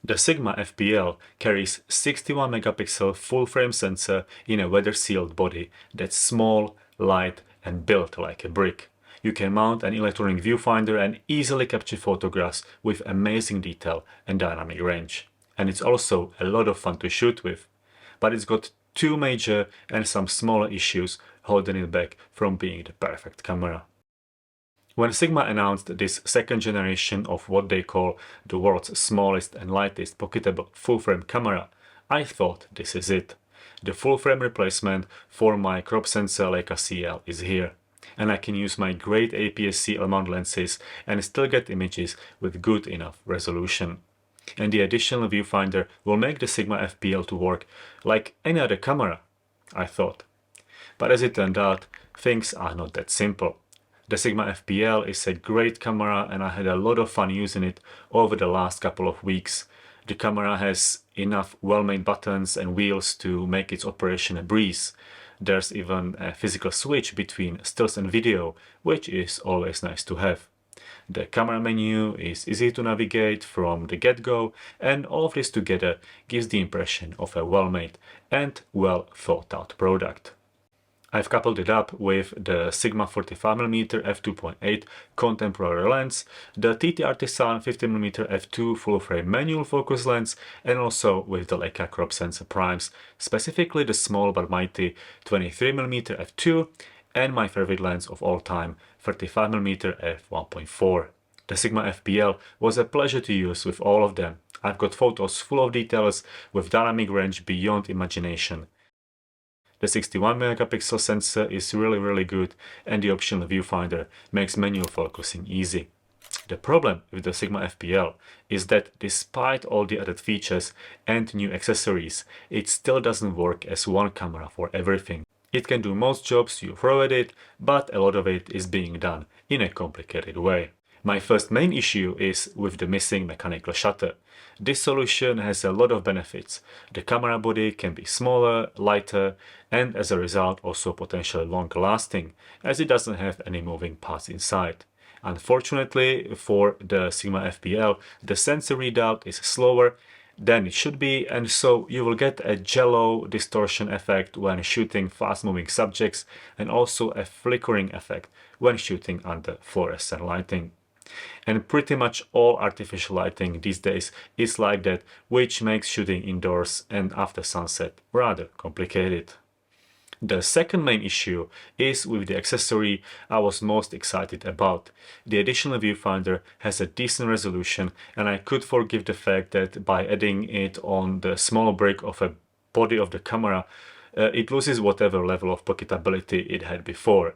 The Sigma FPL carries 61 megapixel full-frame sensor in a weather-sealed body that's small, light and built like a brick. You can mount an electronic viewfinder and easily capture photographs with amazing detail and dynamic range. And it's also a lot of fun to shoot with. But it's got two major and some smaller issues holding it back from being the perfect camera. When Sigma announced this second generation of what they call the world's smallest and lightest pocketable full-frame camera, I thought this is it. The full-frame replacement for my crop sensor Leica CL is here, and I can use my great APS-C L-mount lenses and still get images with good enough resolution. And the additional viewfinder will make the Sigma FPL to work like any other camera, I thought. But as it turned out, things are not that simple. The Sigma FPL is a great camera and I had a lot of fun using it over the last couple of weeks. The camera has enough well-made buttons and wheels to make its operation a breeze. There's even a physical switch between stills and video, which is always nice to have. The camera menu is easy to navigate from the get-go, and all of this together gives the impression of a well-made and well-thought-out product. I've coupled it up with the Sigma 45mm f2.8 contemporary lens, the TT Artisan 50mm f2 full-frame manual focus lens, and also with the Leica crop sensor primes, specifically the small but mighty 23mm f2 and my favorite lens of all time, 35mm f1.4. The Sigma FPL was a pleasure to use with all of them. I've got photos full of details with dynamic range beyond imagination. The 61 megapixel sensor is really good, and the optional viewfinder makes manual focusing easy. The problem with the Sigma FPL is that despite all the added features and new accessories, it still doesn't work as one camera for everything. It can do most jobs you throw at it, but a lot of it is being done in a complicated way. My first main issue is with the missing mechanical shutter. This solution has a lot of benefits. The camera body can be smaller, lighter, and as a result also potentially longer lasting, as it doesn't have any moving parts inside. Unfortunately for the Sigma FPL, the sensor readout is slower than it should be, and so you will get a jello distortion effect when shooting fast-moving subjects and also a flickering effect when shooting under fluorescent lighting. And pretty much all artificial lighting these days is like that, which makes shooting indoors and after sunset rather complicated. The second main issue is with the accessory I was most excited about. The additional viewfinder has a decent resolution, and I could forgive the fact that by adding it on the small brick of a body of the camera, it loses whatever level of pocketability it had before.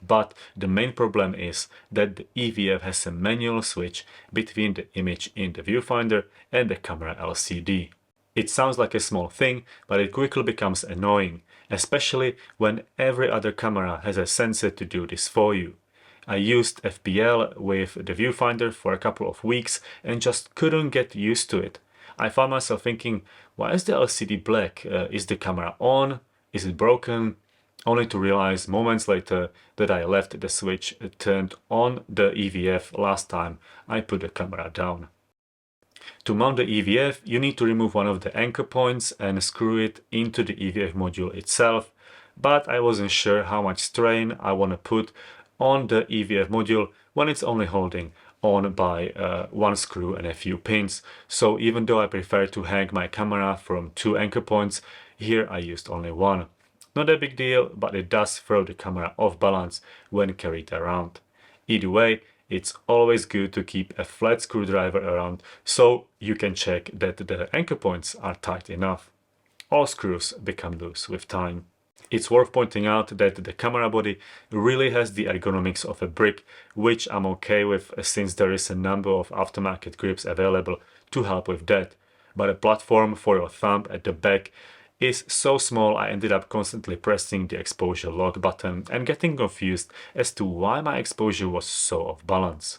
But the main problem is that the EVF has a manual switch between the image in the viewfinder and the camera LCD. It sounds like a small thing, but it quickly becomes annoying, especially when every other camera has a sensor to do this for you. I used FPL with the viewfinder for a couple of weeks and just couldn't get used to it. I found myself thinking, why is the LCD black? Is the camera on? Is it broken? Only to realize moments later that I left the switch turned on the EVF last time I put the camera down. To mount the EVF, you need to remove one of the anchor points and screw it into the EVF module itself, but I wasn't sure how much strain I want to put on the EVF module when it's only holding on by one screw and a few pins. So even though I prefer to hang my camera from two anchor points, here I used only one. Not a big deal, but it does throw the camera off balance when carried around. Either way, it's always good to keep a flat screwdriver around so you can check that the anchor points are tight enough. All screws become loose with time. It's worth pointing out that the camera body really has the ergonomics of a brick, which I'm okay with since there is a number of aftermarket grips available to help with that. But a platform for your thumb at the back is so small I ended up constantly pressing the exposure lock button and getting confused as to why my exposure was so off balance.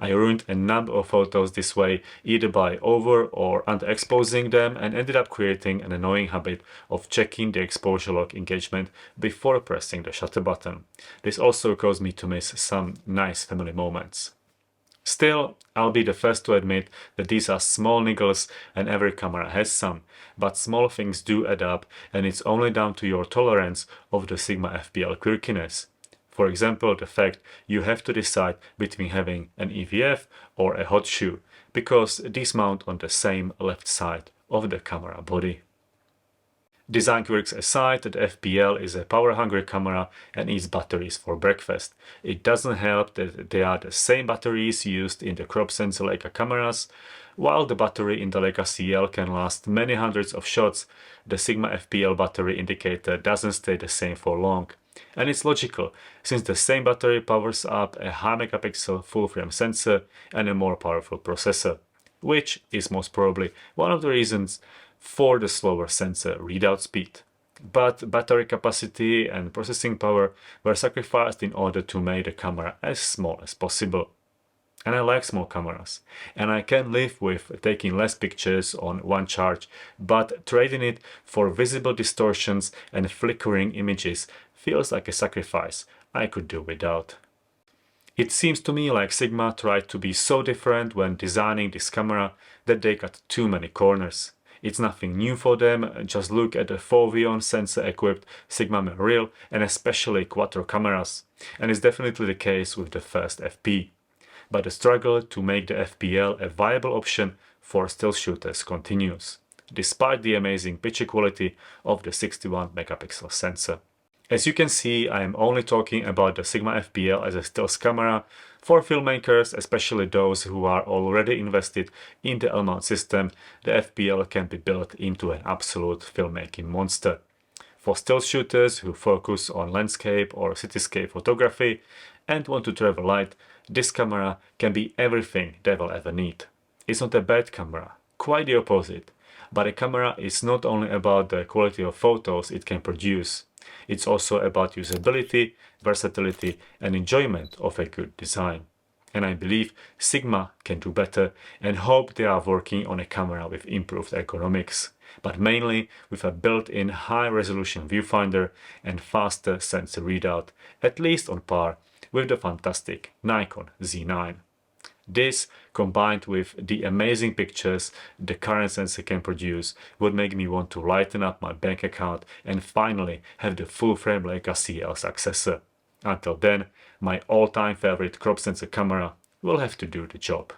I ruined a number of photos this way, either by over or underexposing them, and ended up creating an annoying habit of checking the exposure lock engagement before pressing the shutter button. This also caused me to miss some nice family moments. Still, I'll be the first to admit that these are small niggles and every camera has some, but small things do add up and it's only down to your tolerance of the Sigma FPL quirkiness. For example, the fact you have to decide between having an EVF or a hot shoe, because these mount on the same left side of the camera body. Design quirks aside, the FPL is a power-hungry camera and eats batteries for breakfast. It doesn't help that they are the same batteries used in the crop sensor Leica cameras. While the battery in the Leica CL can last many hundreds of shots, the Sigma FPL battery indicator doesn't stay the same for long. And it's logical, since the same battery powers up a high megapixel full-frame sensor and a more powerful processor, which is most probably one of the reasons for the slower sensor readout speed. But battery capacity and processing power were sacrificed in order to make the camera as small as possible. And I like small cameras, and I can live with taking less pictures on one charge, but trading it for visible distortions and flickering images feels like a sacrifice I could do without. It seems to me like Sigma tried to be so different when designing this camera that they cut too many corners. It's nothing new for them, just look at the 4V sensor equipped Sigma Real and especially Quattro cameras, and it's definitely the case with the first FP. But the struggle to make the FPL a viable option for still shooters continues, despite the amazing picture quality of the 61 megapixel sensor. As you can see, I am only talking about the Sigma FPL as a stills camera. For filmmakers, especially those who are already invested in the L-mount system, the FPL can be built into an absolute filmmaking monster. For still shooters who focus on landscape or cityscape photography and want to travel light, this camera can be everything they will ever need. It's not a bad camera, quite the opposite. But a camera is not only about the quality of photos it can produce. It's also about usability, versatility and enjoyment of a good design. And I believe Sigma can do better and hope they are working on a camera with improved ergonomics, but mainly with a built-in high-resolution viewfinder and faster sensor readout, at least on par with the fantastic Nikon Z9. This, combined with the amazing pictures the current sensor can produce, would make me want to lighten up my bank account and finally have the full-frame Leica CL successor. Until then, my all-time favorite crop sensor camera will have to do the job.